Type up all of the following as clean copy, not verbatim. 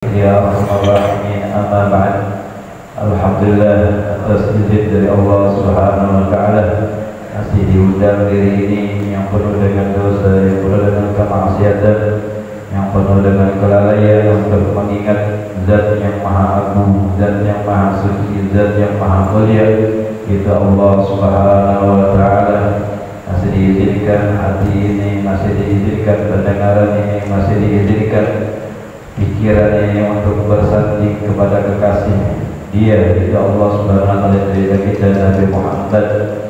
Ya Rabbal amma ba'd. Alhamdulillah atas izin dari Allah Subhanahu wa taala masih diundang diri ini yang penuh dengan dosa, yang penuh dengan kemaksiatan, yang penuh dengan kelalaian untuk mengingat Zat yang Maha Agung, Zat yang Maha Suci, Zat yang Maha Mulia. Kita Allah Subhanahu wa taala masih diizinkan hati ini, masih diizinkan pendengaran ini, masih diizinkan pikiran ini untuk bersanding kepada kekasih Dia, itu Allah Subhanahu wa taala, dari kita Nabi Muhammad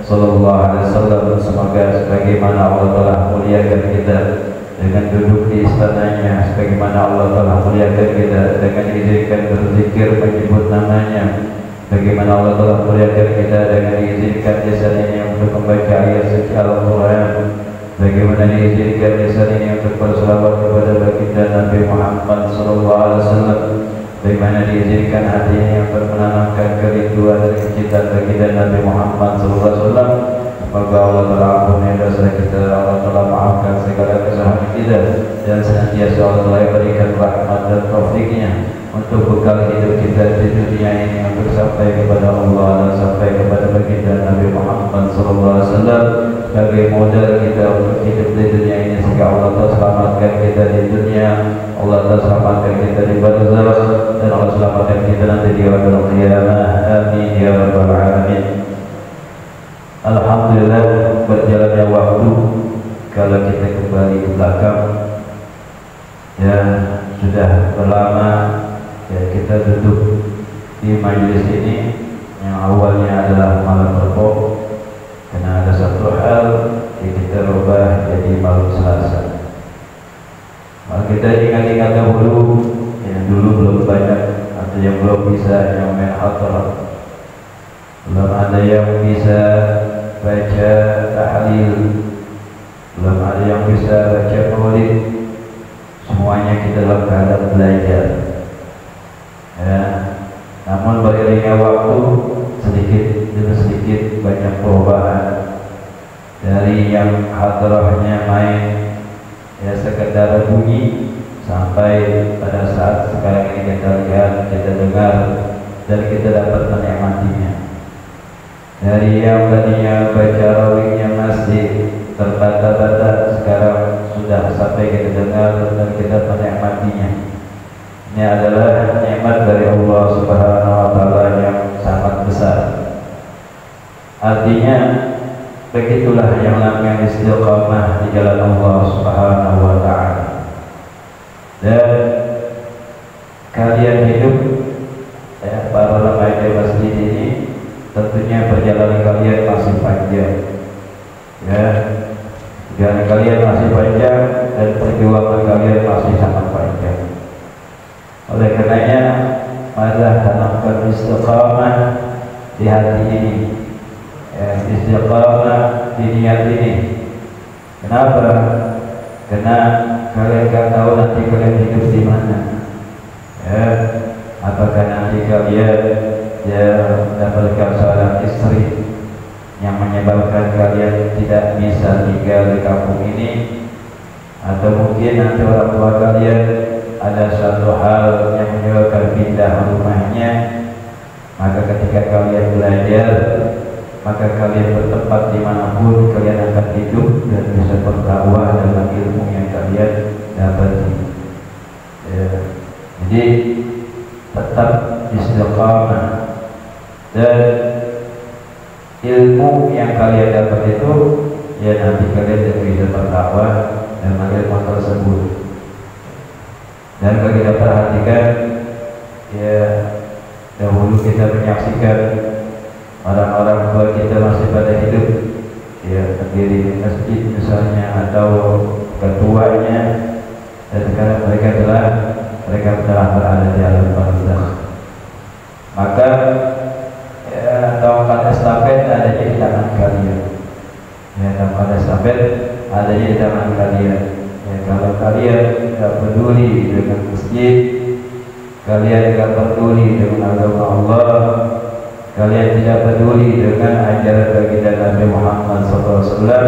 sallallahu alaihi wasallam. Semoga sebagaimana Allah telah muliakan kita dengan duduk di istananya, sebagaimana Allah telah muliakan kita dengan diizinkan berzikir menyebut namanya, bagaimana Allah telah muliakan kita dengan diizinkan lisan ini untuk membaca ayat suci Al-Quran, bagaimana diizinkan lisan ini untuk berselawat kepada baginda Nabi Muhammad sallallahu alaihi wasallam, bagaimana diizinkan hati ini untuk menanamkan kerinduan dan kecintaan baginda Nabi Muhammad sallallahu alaihi wasallam. Semoga Allah telah ampuni dosa kita, Allah telah maafkan segala kesalahan kita, dan senantiasa Allah telah berikan rahmat dan taufiknya untuk bekal hidup kita di dunia ini, untuk sampai kepada Allah dan sampai kepada baginda Nabi Muhammad sallallahu alaihi wasallam sebagai modal kita untuk hidup di dunia ini, sehingga Allah telah selamatkan kita di dunia, Allah telah selamatkan kita di barzakh, dan Allah selamatkan kita nanti di yaumul qiyamah. Amin ya rabbal alamin. Alhamdulillah, berjalannya waktu, kalau kita kembali ke belakang, ya sudah berlama ya kita duduk di majelis ini yang awalnya adalah malam Rabu, karena ada satu hal yang kita rubah jadi malam Selasa. Kalau kita ingat-ingat dahulu, yang dulu belum banyak, ada yang belum bisa yang main hadrah, belum ada yang bisa baca tahlil, belum ada yang bisa baca maulid, semuanya kita dalam keadaan belajar ya. Namun beriringnya waktu, sedikit demi sedikit banyak perubahan, dari yang hadrahnya main ya sekedar bunyi, sampai pada saat sekarang ini kita lihat, kita dengar, dan kita dapat menikmatinya. Dari yang tadinya baca rawihnya masih terbata-bata, sekarang sudah sampai kita dengar dan kita menikmatinya. Ini adalah nikmat dari Allah Subhanahu wa taala yang sangat besar. Artinya begitulah yang namanya istiqamah di jalan Allah Subhanahu wa taala. Dan kalian hidup ya, para remaja masjid ini, tentunya perjalanan kalian masih panjang ya, perjalanan kalian masih panjang, dan perjuangan kalian masih sangat panjang. Oleh karenanya, marilah tanamkan istiqamah di hati ini ya, istiqamah di niat ini. Kenapa? Karena kalian kan tahu nanti kalian hidup di mana ya. Apakah nanti kalian ya mendapatkan seorang istri yang menyebabkan kalian tidak bisa tinggal di kampung ini, atau mungkin nanti orang tua kalian ada suatu hal yang menyebabkan pindah rumahnya, maka ketika kalian belajar, maka kalian bertempat dimanapun kalian akan hidup dan bisa berdakwah dalam ilmu yang kalian dapati ya. Jadi tetap istiqamah, dan ilmu yang kalian dapat itu ya nanti kalian bisa berdakwah dengan ilmu tersebut. Dan kalau kita perhatikan ya, dahulu kita menyaksikan orang-orang tua kita masih pada hidup ya, berdiri di masjid misalnya, atau ketuanya, dan sekarang mereka telah berada di alam barzakh. Maka ya, tongkat estafet adanya di tangan kalian ya, tongkat estafet adanya di tangan kalian ya. Kalau kalian tidak peduli dengan masjid, kalian tidak peduli dengan agama Allah, kalian tidak peduli dengan ajaran baginda Nabi Muhammad SAW,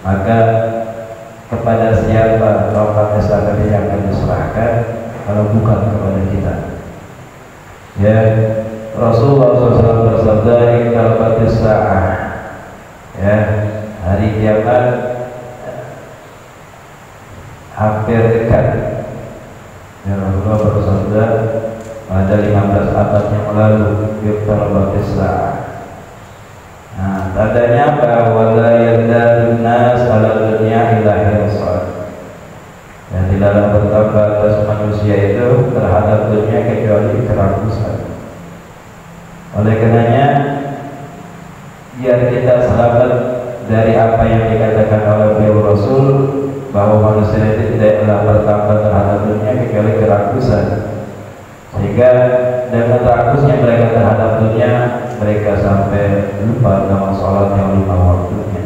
maka kepada siapa tongkat estafet yang akan diserahkan? kalau bukan kepada kita. Ya, Rasulullah SAW bersabda, "Iqtarabatis sa'ah." Ya, hari kiamat hampir dekat. Ya, Rasulullah bersabda pada 15 abad yang lalu, "Iqtarabatis sa'ah." Nah, tandanya bahwa la yadadun nas ala dunya ila hirsad. Dan tidaklah bertambah atas manusia itu terhadap dunia kecuali kerakusan. Oleh karenanya, biar kita selamat dari apa yang dikatakan oleh beliau Rasul, bahwa manusia itu tidaklah bertambah terhadap dunia kecuali kerakusan. Sehingga dengan rakusnya mereka terhadap dunia, mereka sampai lupa dengan sholat yang 5 waktunya.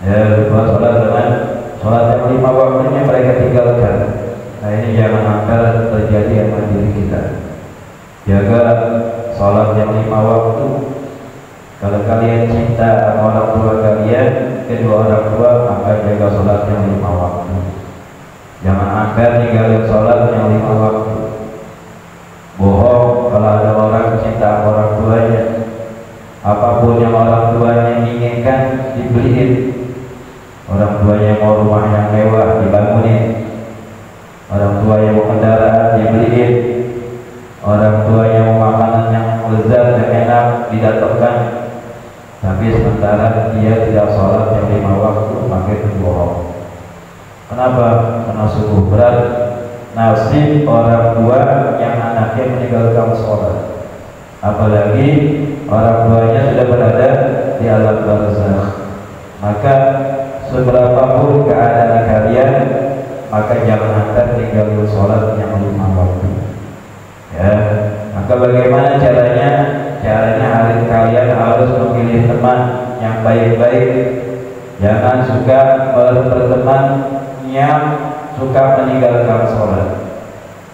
Ya, lupa sholat dengan sholat yang 5 waktunya mereka tinggalkan. Nah, ini jangan sampai terjadi sama diri kita. Jaga sholat yang 5 waktu. Kalau kalian cinta sama orang tua kalian, kedua orang tua, maka jaga sholat yang 5 waktu. Jangan sampai tinggalin sholat yang 5 waktu. Bohong kalau ada orang cinta orang tuanya, apapun yang orang tuanya inginkan dibeliin. Orang tuanya mau rumah yang mewah dibangunin, orang tuanya mau kendaraan dibeliin, orang tuanya mau makanan yang lezat dan enak didatangkan. Tapi sementara dia tidak sholat yang 5 waktu, maka itu bohong. Kenapa? Karena sungguh berat nasib orang tua yang anaknya meninggalkan sholat, apalagi orang tuanya sudah berada di alam barzakh. Maka seberapapun keadaan kalian, maka jangan antar tinggalkan sholat yang 5 waktu. Ya, maka bagaimana caranya? Caranya kalian harus memilih teman yang baik-baik. Jangan suka berteman yang suka meninggalkan sholat.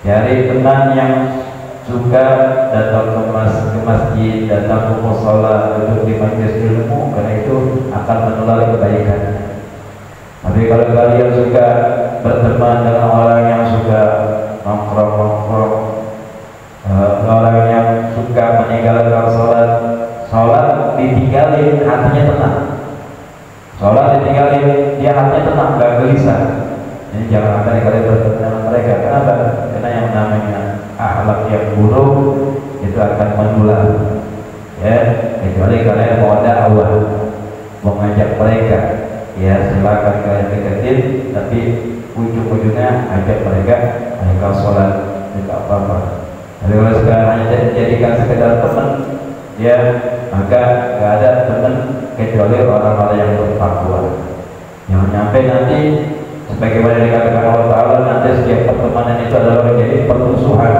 Cari teman yang suka datang ke masjid, datang ke mushola, duduk di majelis ilmu, karena itu akan menular kebaikan. Tapi kalau kalian suka berteman dengan orang yang suka nongkrong-nongkrong, orang yang suka meninggalkan sholat, sholat ditinggalin hatinya tenang. Sholat ditinggalin dia hatinya tenang, gak gelisah. Jadi jangan sampai kalian bertemu dengan mereka. Kenapa? Karena yang namanya akhlak yang buruk itu akan menular. Ya, kecuali kalian mau dakwah, mau ngajak mereka, ya silakan kalian deketin. Tapi ujung-ujungnya ajak mereka sholat, tidak apa-apa. Tapi kalau sekarang hanya jadikan sekedar teman, ya maka nggak ada teman kecuali orang-orang yang bertakwa. Jangan nyampe nanti sebagaimana dikatakan Allah Ta'ala, nanti setiap pertemanan itu adalah menjadi permusuhan.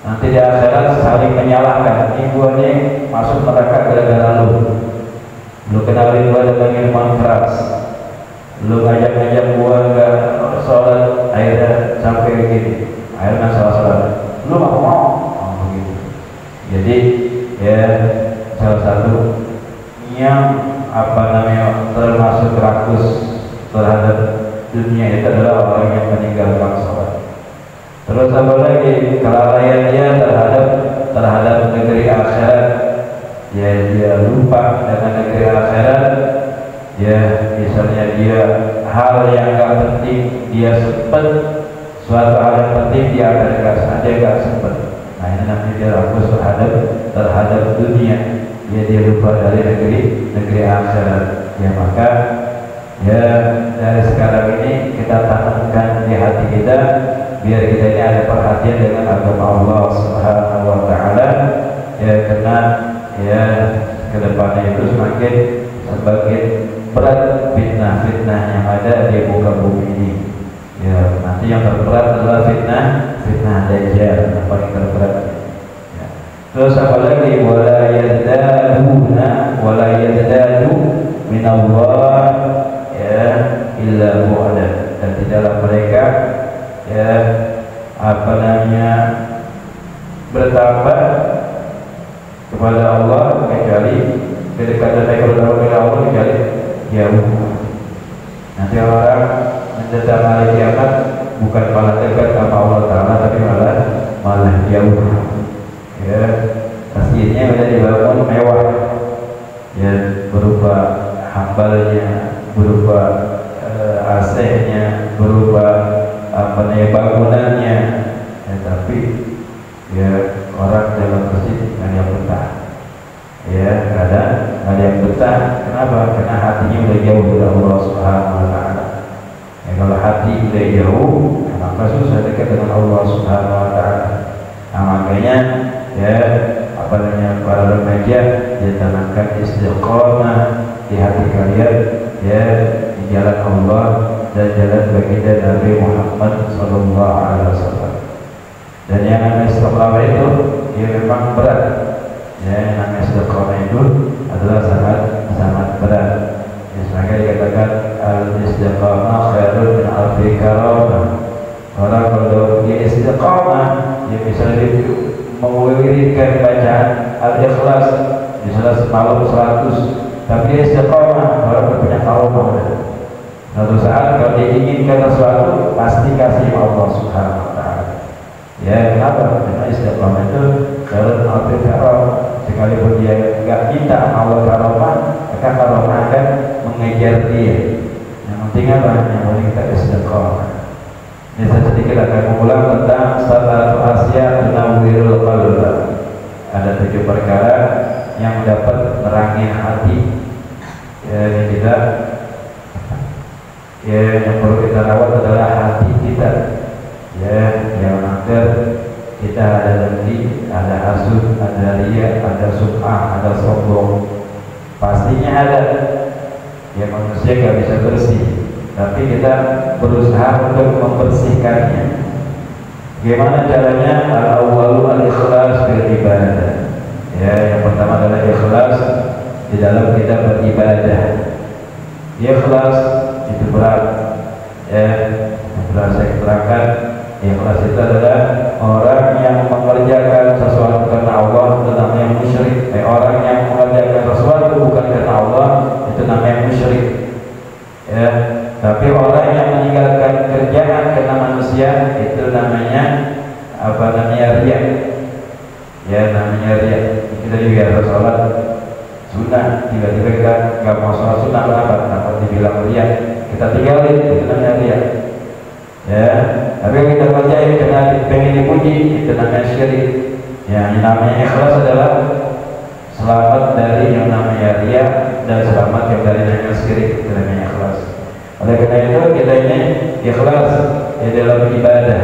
Nanti di akhirat saling menyalahkan, ini gua nih masuk neraka gara-gara lu kenalin gua dengan minuman keras, lu ngajak-ngajak gua nggak sholat, akhirnya sampai begini, akhirnya salah-salah, lu nggak mau begitu. Jadi ya salah satu yang termasuk rakus terhadap dunia itu adalah orang yang meninggalkan sholat. Terus apa lagi? Kelalaian dia terhadap negeri akhirat, ya dia lupa dengan negeri akhirat. Ya misalnya dia hal yang gak penting dia sempat, suatu hal yang penting dia gak sempat. Nah ini namanya dia rakus terhadap dunia. Dia lupa dari negeri akhirat. Ya maka ya dari sekarang ini kita tanamkan di hati kita, biar kita ini ada perhatian dengan agama Allah Subhanahu wa Ta'ala. Ya karena ya kedepannya itu semakin berat fitnah yang ada di muka bumi ini. Ya nanti yang terberat adalah fitnah Dajjal, yang paling terberat. Ya. Terus apa lagi? Wala yazdadu minallah ya illa bu'da, dan tidaklah mereka ya bertambah kepada Allah kecuali kedekatan mereka kepada Allah kecuali jauh. Nanti orang mendatang hari kiamat bukan malah dekat sama Allah Ta'ala, tapi malah jauh. Ya, masjidnya udah dibangun mewah, ya, berupa hambalnya, berupa AC-nya, berupa bangunannya, ya, tapi ya orang dalam masjid nggak ada yang betah, ya, ada yang betah. Kenapa? Karena hatinya udah jauh dari Allah Subhanahu Wa Taala. Ya, kalau hati udah jauh, maka susah dekat dengan Allah Subhanahu Wa Taala. Nah, makanya ya para remaja ditanamkan istiqomah di hati kalian, ya, di jalan Allah dan jalan baginda Nabi Muhammad Sallallahu Alaihi Wasallam. Dan yang namanya istiqomah itu ya memang berat. Ya, yang namanya istiqomah itu adalah sangat berat. Ya, maka dikatakan al-istiqomah khairun min alfi karamah. Orang kalau dia istiqomah, dia bisa mengirimkan bacaan al-ikhlas misalnya semalam 100, tapi dia istiqomah, orang punya karamah. Suatu saat kalau dia inginkan sesuatu pasti kasih Allah Subhanahu Wa Taala. Ya, kenapa? Karena istiqomah itu khairun min alfi karamah. Sekalipun dia enggak minta Allah karamah, maka karamah akan mengejar dia. Yang penting apa? Yang penting kita istiqomah. Ini saya sedikit akan mengulang tentang satu Asia tunawwirul qalb. Ada 7 perkara yang dapat menerangi hati. Ya, ini kita, ya, yang perlu kita rawat adalah hati kita. Ya, yang agar kita ada dengki, ada hasud, ada riya, ada sum'ah, ada sombong. Pastinya ada. Ya, manusia gak bisa bersih, tapi kita berusaha untuk membersihkannya. Bagaimana caranya? Al-awwalu al-ikhlas bil ibadah. Ya, yang pertama adalah ikhlas di dalam kita beribadah. Ikhlas itu berat. Ya, setelah saya keterangkan, ikhlas itu adalah orang yang mengerjakan sesuatu karena Allah, itu namanya musyrik. Orang yang mengerjakan sesuatu bukan karena Allah, itu namanya musyrik. Ya, tapi orang yang meninggalkan kerjaan karena manusia, itu namanya riya. Ya, namanya riya. Kita juga harus sholat sunnah, tiba-tiba kita nggak mau sholat sunnah, kenapa dibilang riya? Kita tinggalin, itu namanya riya. Ya, tapi kalau kita kerjain karena pengen dipuji, itu namanya syirik. Yang namanya ikhlas adalah selamat dari yang namanya riya dan selamat yang dari namanya syirik, itu namanya ikhlas. Oleh karena itu kita ini ikhlas di dalam ibadah.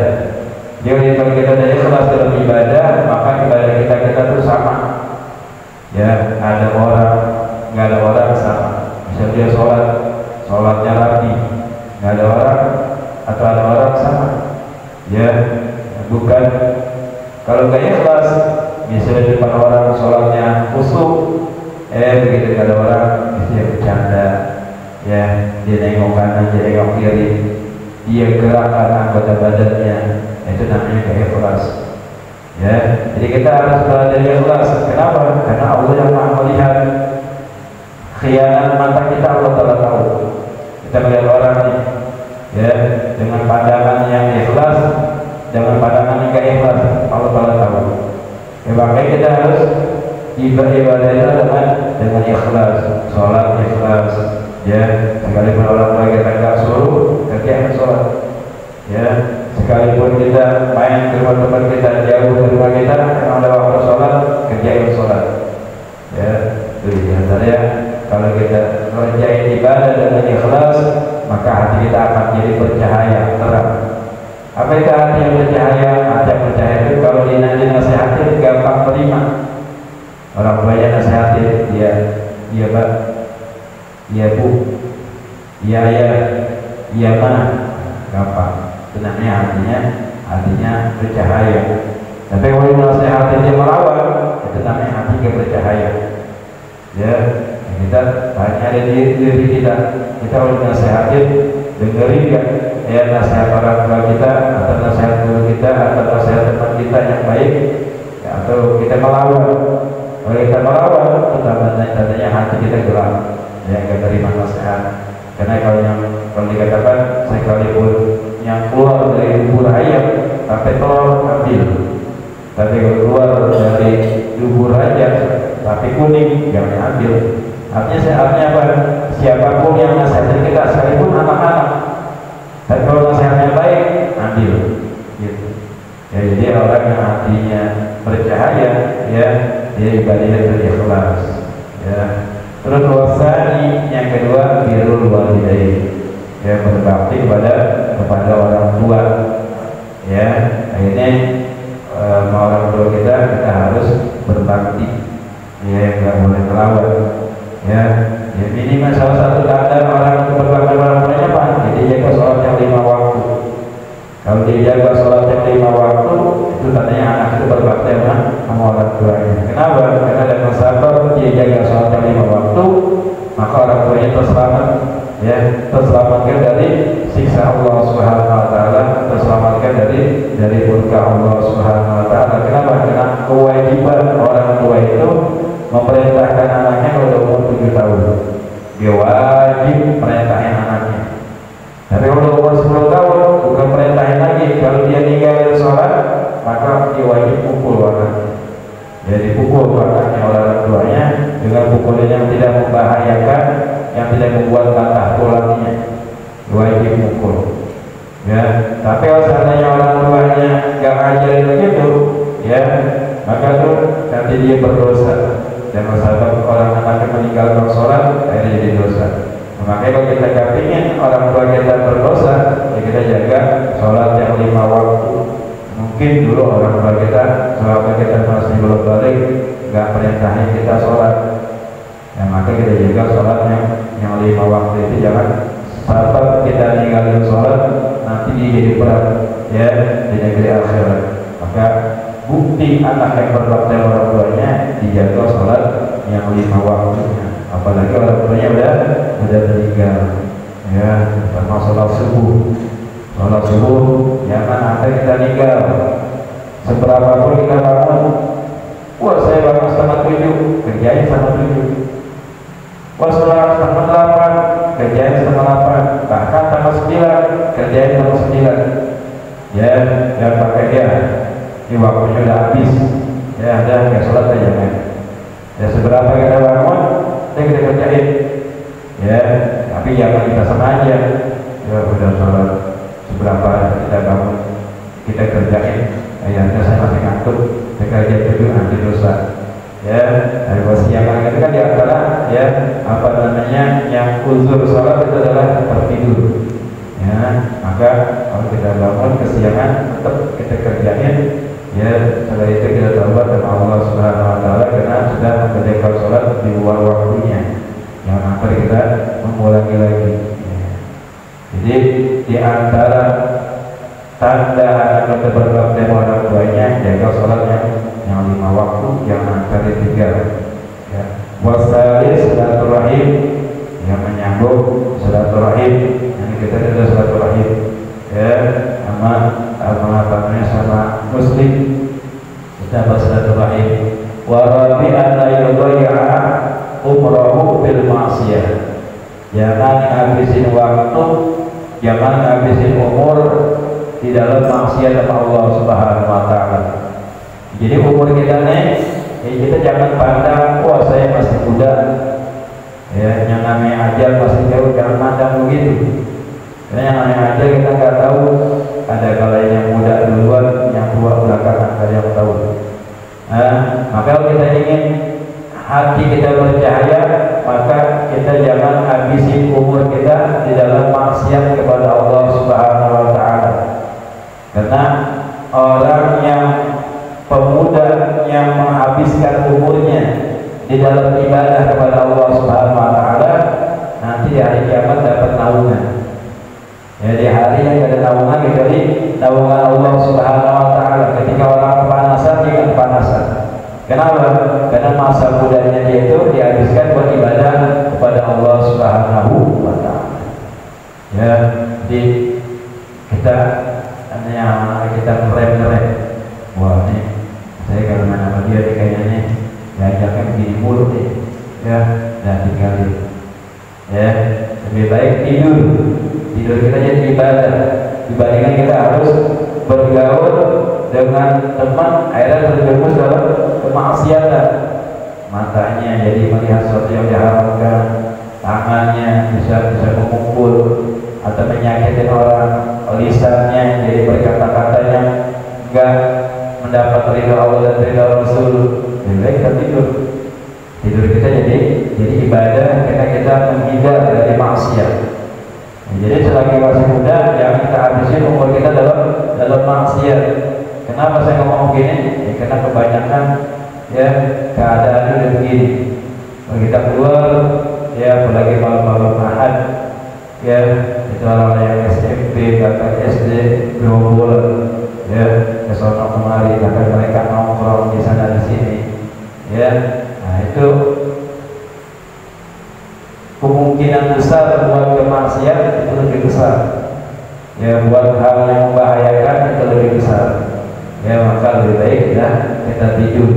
Jadi kalau kita ada ikhlas dalam ibadah, maka ibadah kita itu sama. Ya, ada orang, nggak ada orang sama. Misalnya dia sholatnya rapi, nggak ada orang, atau ada orang sama. Ya, bukan. Kalau nggak ikhlas, misalnya di depan orang sholatnya khusyuk, begitu nggak ada orang, dia bercanda. Ya, dia nengok kanan, dia nengok kiri, dia gerakkan anggota badannya, itu namanya keikhlas. Ya, jadi kita harus belajar ikhlas. Kenapa? Karena Allah yang Maha melihat. Khianat mata kita Allah Ta'ala tahu. Kita melihat orang ini, ya, dengan pandangan yang ikhlas, dengan pandangan yang gak ikhlas, Allah Ta'ala tahu. Ya, makanya kita harus ibadah dengan ikhlas, sholat ikhlas. Ya, sekalipun orang tua kita nggak suruh, kerjakan sholat. Ya, sekalipun kita main ke rumah teman kita jauh dari rumah kita, kalau ada waktu sholat, kerjain sholat. Ya, itu diantaranya. Kalau kita kerjain ibadah dengan ikhlas, maka hati kita akan jadi bercahaya, terang. Apa itu hati yang bercahaya? Hati yang bercahaya itu kalau dinasihatin gampang terima. Orang tuanya nasihatin, iya Pak, iya Bu, iya Ayah, iya Ma, gampang. Itu namanya hatinya bercahaya. Tapi kalau nasihatin dia melawan, itu namanya hati yang bercahaya. Ya, kita hanya ada di diri kita. Kita kalau nasihatin, dengerin ya nasihat orang tua kita, atau nasihat guru kita, atau nasihat teman kita yang baik, ya, atau kita melawan. Kalau kita melawan, tandanya hati kita gelap, ya, nggak terima nasihat. Karena kalau dikatakan sekalipun yang keluar dari dubur ayam tapi telur ambil. Tapi kalau keluar dari dubur raja tapi kuning jangan ambil. Artinya apa? Siapapun yang nasihatin kita, sekalipun anak-anak, tapi kalau nasihatnya baik ambil gitu. Ya, jadi orang yang hatinya bercahaya ya dia ibadahnya berikhlas ya. Terus wasani yang kedua birrul walidain ya, berbakti kepada orang tua ya. Akhirnya orang tua kita harus berbakti ya, nggak boleh melawan ya. Ya minimal salah satu tanda orang berbakti orang tuanya apa? Jadi jaga sholat yang 5 waktu. Kalau dia jaga sholat yang 5 waktu, itu tandanya anak itu berbakti sama orang tuanya. Kenapa? Karena dengan sabar dia jaga sholat yang 5 waktu, maka orang tuanya terselamat ya, terselamatkan dari siksa Allah Subhanahu wa taala, terselamatkan dari murka Allah Subhanahu wa taala. Kenapa? Karena kewajiban orang tua itu memerintahkan anaknya kalau umur 7 tahun. Dia wajib merintahin anaknya. Tapi kalau umur 10 tahun bukan perintahin lagi. Kalau dia ninggalin sholat, maka dia wajib pukul anaknya. Jadi pukul anaknya oleh orang tuanya dengan pukulan yang tidak membahayakan, yang tidak membuat patah tulangnya. Wajib pukul. Ya. Tapi kalau seandainya orang tuanya nggak ngajarin begitu, ya, maka tuh nanti dia berdosa. Dan masalah orang anaknya meninggalkan sholat, akhirnya jadi dosa. Makanya kalau kita kepingin orang tua kita berdosa, ya kita jaga sholat yang 5 waktu. Mungkin dulu orang tua kita selama kita masih belum balik nggak perintahin kita sholat, ya maka kita jaga sholat yang 5 waktu itu. Jangan saat kita ninggalin sholat nanti dia jadi berat ya di negeri akhirat. Maka bukti anak yang berbakti orang tuanya dijaga sholat yang 5 waktunya. Apalagi orang tuanya udah meninggal ya, sama sholat subuh jangan sampai kita ninggal. Seberapa pun kita bangun, wah saya bangun setengah 7, kerjain setengah 7. Wah sholat setengah 8, kerjain setengah 8. Bahkan setengah 9, kerjain setengah 9 ya. Jangan pakai dia ini waktunya udah habis ya, udah nggak sholat aja kan ya. Seberapa kita bangun kita kerjain ya, tapi jangan kita sengaja ya udah sholat seberapa kita bangun kita kerjain. Ayahnya saya masih ngantuk, saya kerja itu nanti dosa ya. Dari wasiat itu kan diantara ya apa namanya yang uzur sholat itu adalah tertidur ya. Maka kalau kita bangun kesiangan tetap kita kerjain ya. Setelah itu kita taubat dan Allah Subhanahu wa taala karena sudah mengerjakan sholat di luar waktunya. Jangan sampai kita mengulangi lagi ya. Jadi di antara tanda anak kita berbakti orang tuanya jaga sholat yang 5 waktu, jangan sampai ditinggal ya. Wasali silaturahim yang menyambung silaturahim. Yang kita ada silaturahim ya sama muslim kita bersilaturahim. Wa rabi'an la yudhi'a umrahu bil ma'siyah. Jangan habisin waktu, jangan habisin umur di dalam maksiat kepada Allah Subhanahu wa taala. Jadi umur kita nih ya kita jangan pandang wah saya masih muda ya, yang namanya ajal masih jauh, jangan pandang begitu. Karena yang namanya ajal kita nggak tahu, ada kalanya yang muda duluan, yang tua belakangan, ada yang tahu. Maka kalau kita ingin hati kita bercahaya, maka kita jangan habisi umur kita di dalam maksiat kepada Allah Subhanahu wa taala. Karena orang yang pemuda yang menghabiskan umurnya di dalam ibadah kepada Allah Subhanahu wa taala, nanti di hari kiamat dapat naungan. Ya, di hari yang ada naungan kecuali naungan Allah Subhanahu wa taala. Ketika orang kepanasan, dia kepanasan. Kenapa? Karena masa mudanya dia itu dihabiskan beribadah kepada Allah Subhanahu wa taala. Ya, di kita ngerem. Wah, nih saya kalau main sama dia kayaknya nih diajaknya begini mulu nih. Ya, dan tinggalin. Ya, lebih baik tidur kita jadi ibadah dibandingkan kita harus bergaul dengan teman akhirnya terjerumus dalam kemaksiatan. Matanya jadi melihat sesuatu yang diharamkan, tangannya bisa memukul atau menyakitin orang, lisannya jadi berkata-katanya enggak mendapat ridho Allah dan ridho Rasul. Jadi kita tidur kita jadi ibadah karena kita menghindar dari maksiat. Jadi selagi masih muda jangan kita habisin umur kita dalam maksiat. Kenapa saya ngomong begini? Ya, karena kebanyakan ya keadaan itu begini. Kalau kita keluar ya apalagi malam-malam Ahad ya itu orang yang SMP, kakak SD berombolan ya ke sono kemari, bahkan mereka nongkrong di sana di sini ya. Nah itu kemungkinan besar buat kemaksiatan itu lebih besar ya, buat hal yang membahayakan itu lebih besar ya. Maka lebih baik kita tidur,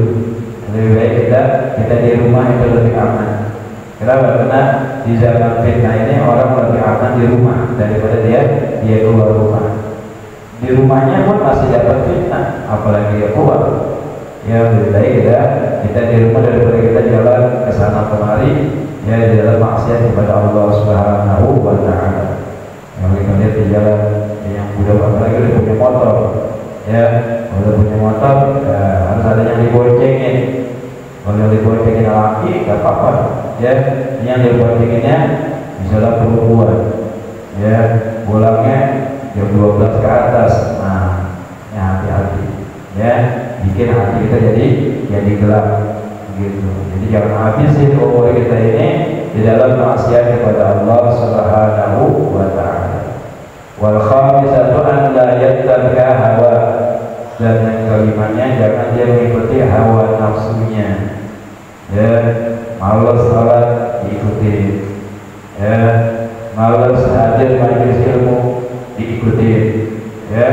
lebih baik kita di rumah itu lebih aman. Kenapa? Karena di zaman fitnah ini orang lebih aman di rumah daripada dia keluar rumah. Di rumahnya pun masih dapat fitnah, apalagi dia keluar. Ya lebih baik kita di rumah daripada kita jalan ke sana kemari ya di dalam maksiat kepada Allah Subhanahu wa taala. Yang kita lihat di jalan yang udah apalagi udah punya motor ya, udah punya motor ya, harus ada yang diboncengin. Kalau diboncengin laki gak apa-apa ya, yang diboncenginnya misalnya perempuan ya, pulangnya jam 12 ke atas. Nah ya hati-hati ya, bikin hati kita jadi gelap gitu. Jadi jangan habisin umur kita ini di dalam maksiat kepada Allah Subhanahu wa taala. Wal khamisatu an la yattabi'a hawa, dan yang kelimanya jangan dia mengikuti hawa nafsunya ya. Malas salat diikuti ya, malas hadir majelis ilmu diikuti ya.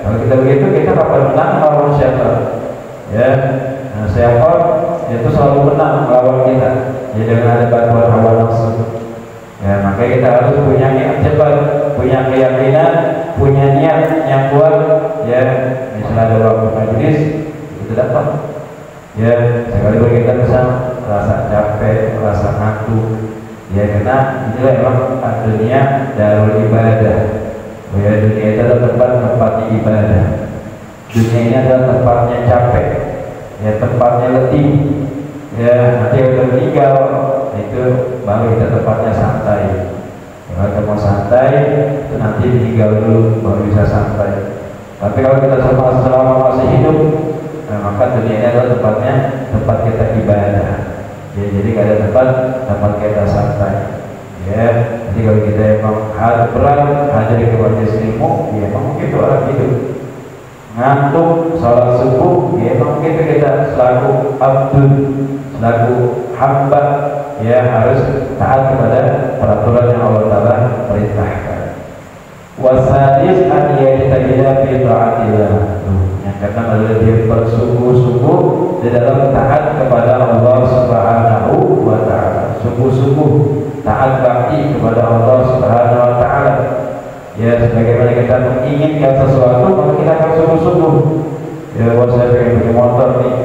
Kalau kita begitu kita kapan menang melawan siapa ya? Nah, siapa itu selalu menang melawan kita ya, dengan ada bantuan hawa nafsu ya. Makanya kita harus punya niat cepat, punya keyakinan, punya niat yang kuat ya. Misalnya ada waktu majelis itu dapat ya, sekali kita bisa rasa capek, rasa ngantuk ya, karena inilah memang dunia darul ibadah ya. Dunia itu adalah tempat ibadah. Dunia ini adalah tempatnya capek ya, tempatnya letih ya. Nanti kalau meninggal itu baru kita tempatnya santai. Kalau kita mau santai itu nanti meninggal dulu baru bisa santai. Tapi kalau kita selama masih hidup, nah, maka dunia ini adalah tempat kita ibadah ya. Jadi ada tempat kita santai ya. Jadi kalau kita emang berat hadir ke majelis ilmu ya, emang begitu orang hidup. Ngantuk salat subuh ya, emang begitu kita selaku abdul, selaku hamba ya, harus taat kepada peraturan yang Allah Ta'ala perintahkan. Wasadis an yajtahida fi ta'atillah, yang kata adalah dia bersungguh-sungguh di dalam taat kepada Allah Subhanahu wa taala. Sungguh-sungguh taat bakti kepada Allah Subhanahu wa taala. Ya, sebagaimana kita menginginkan sesuatu, maka kita akan sungguh-sungguh. Ya, buat saya pengen punya motor nih,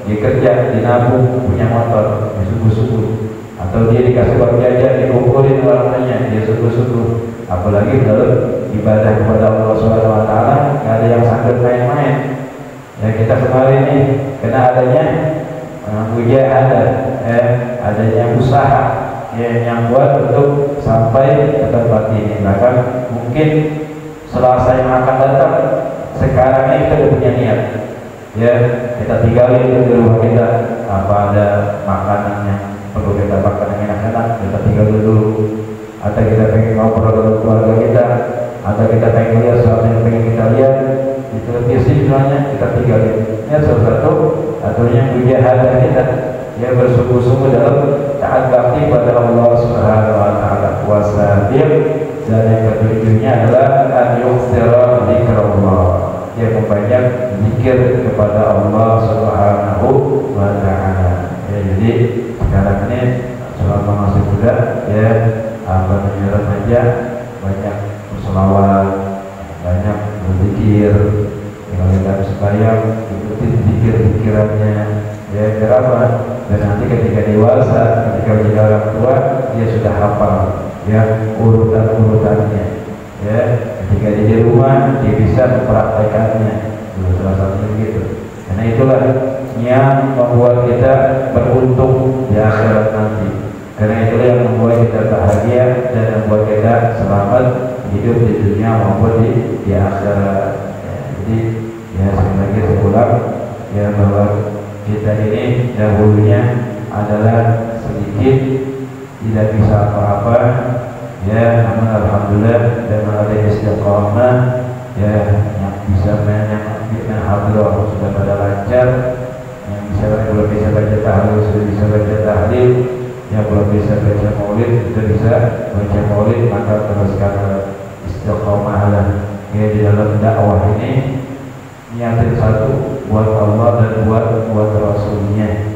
dia kerja, dinabung punya motor, dia sungguh-sungguh. Atau dia dikasih uang jajan, dikumpulin warnanya, dia sungguh-sungguh. Apalagi dalam ibadah kepada Allah Subhanahu wa taala, nggak ada yang sanggup main-main. Ya, kita kemarin nih kena adanya mujahadah, adanya usaha yang buat untuk sampai ke tempat ini. Bahkan mungkin Selasa yang akan datang, sekarang ini kita udah punya niat ya, kita tinggalin di rumah kita apa ada makanan yang perlu kita makan yang enak-enak, kita tinggalin dulu. Atau kita pengen ngobrol dengan keluarga kita, atau kita pengen lihat sesuatu yang pengen kita lihat di televisi misalnya, kita tinggalin. Ini salah satu atunya mujahadah kita ya, bersungguh-sungguh dalam taat bakti pada Allah Subhanahu wa taala. Wasabir, dan yang ketujuhnya adalah an yuksira zikrullah, dia memperbanyak zikir kepada Allah Subhanahu wa taala ya. Jadi sekarang ini selama masih muda ya, apa namanya remaja, banyak berselawat banyak berzikir, kalau dalam sembahyang ikuti zikir-zikirannya. Ya, kenapa? Dan nanti ketika dewasa, ketika menjadi orang tua, dia sudah hafal ya urutan-urutannya. Ya, ketika dia di rumah, dia bisa mempraktekannya. Salah satunya begitu. Karena itulah yang membuat kita beruntung di akhirat nanti. Karena itulah yang membuat kita bahagia dan membuat kita selamat hidup di dunia maupun di akhirat. Ya, jadi ya sekali lagi saya ulang ya bahwa kita ini dahulunya adalah sedikit, tidak bisa apa-apa ya, namun alhamdulillah dengan ada istiqamah ya, yang bisa menghafal sudah pada lancar, yang belum bisa baca tahlil sudah bisa baca tahlil, yang belum bisa baca maulid sudah bisa baca maulid, maka teruskan istiqamah lah ya di dalam dakwah ini. Niatin satu buat Allah dan buat Rasulnya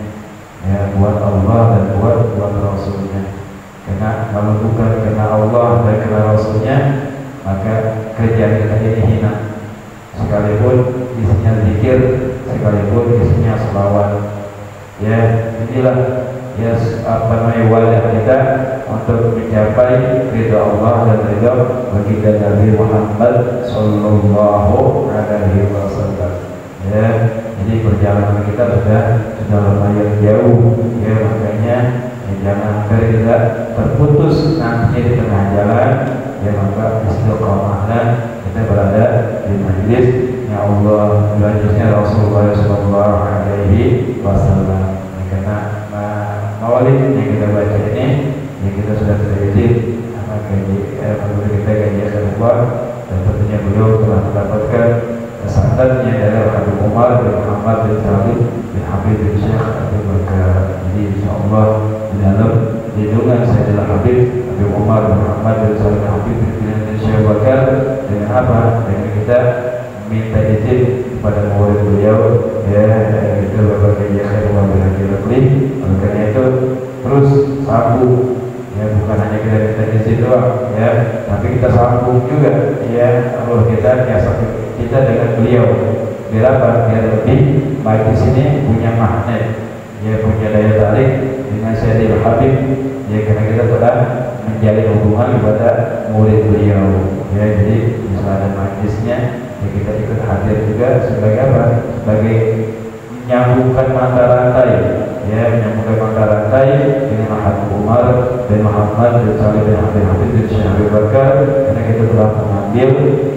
ya, buat Allah dan buat Rasulnya. Karena kalau bukan karena Allah dan karena Rasulnya, maka kerjaan kita ini hina. Sekalipun isinya zikir, sekalipun isinya selawat ya, inilah ya wadah kita untuk mencapai ridha Allah dan ridha baginda Nabi Muhammad sallallahu alaihi wasallam ya. Jadi perjalanan kita sudah lumayan jauh ya, makanya ya, jangan kita terputus nanti di tengah jalan ya, maka istiqamahlah kita berada di majlis ya Allah, majlisnya Rasulullah sallallahu alaihi wasallam. Karena maulid yang kita baca ini yang kita sudah terjadi menurut kita gaji keluar, dan tentunya beliau telah mendapatkan sanadnya dari Habib Umar bin Muhammad bin Salim bin Habib bin Syekh Abu Bakar. Jadi insyaallah di dalam lindungan Sayyidina Habib Umar bin Muhammad bin Salim bin Habib bin Syekh Abu Bakar. Dengan apa? Dengan kita minta izin kepada murid beliau ya, itu Bapak Kiai Khairul Wabilakilakli. Oleh karena itu terus sambung ya, bukan hanya kita minta izin doang ya, tapi kita sambung juga ya, kalau kita kita dengan beliau biar apa? Biar lebih baik di sini punya magnet ya, punya daya tarik dengan Sayyidil Habib ya, karena kita telah menjalin hubungan kepada murid beliau ya. Jadi misalnya ada majlisnya ya, kita ikut hadir juga sebagai apa? Sebagai menyambungkan mata rantai ya, menyambungkan mata rantai dengan Habib Umar bin Muhammad bin Salim bin Habib bin Syekh Abu Bakar, karena kita telah mengambil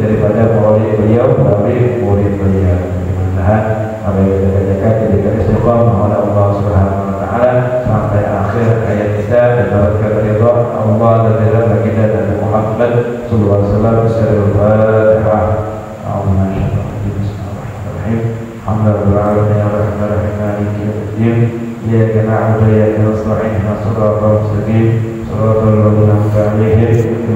daripada murid beliau melalui murid beliau. Mudah-mudahan apa yang kita kerjakan diberikan istiqamah oleh Allah Subhanahu wa taala sampai akhir hayat kita, dan dapatkan ridha Allah dan ridha baginda Nabi Muhammad sallallahu alaihi wasallam. Bismillahirrahmanirrahim. Alhamdulillahirabbil alamin maliki yaumiddin. Iyyaka na'budu wa iyyaka nasta'in. Ihdinas siratal mustaqim. Shiratal ladzina an'amta 'alaihim ghairil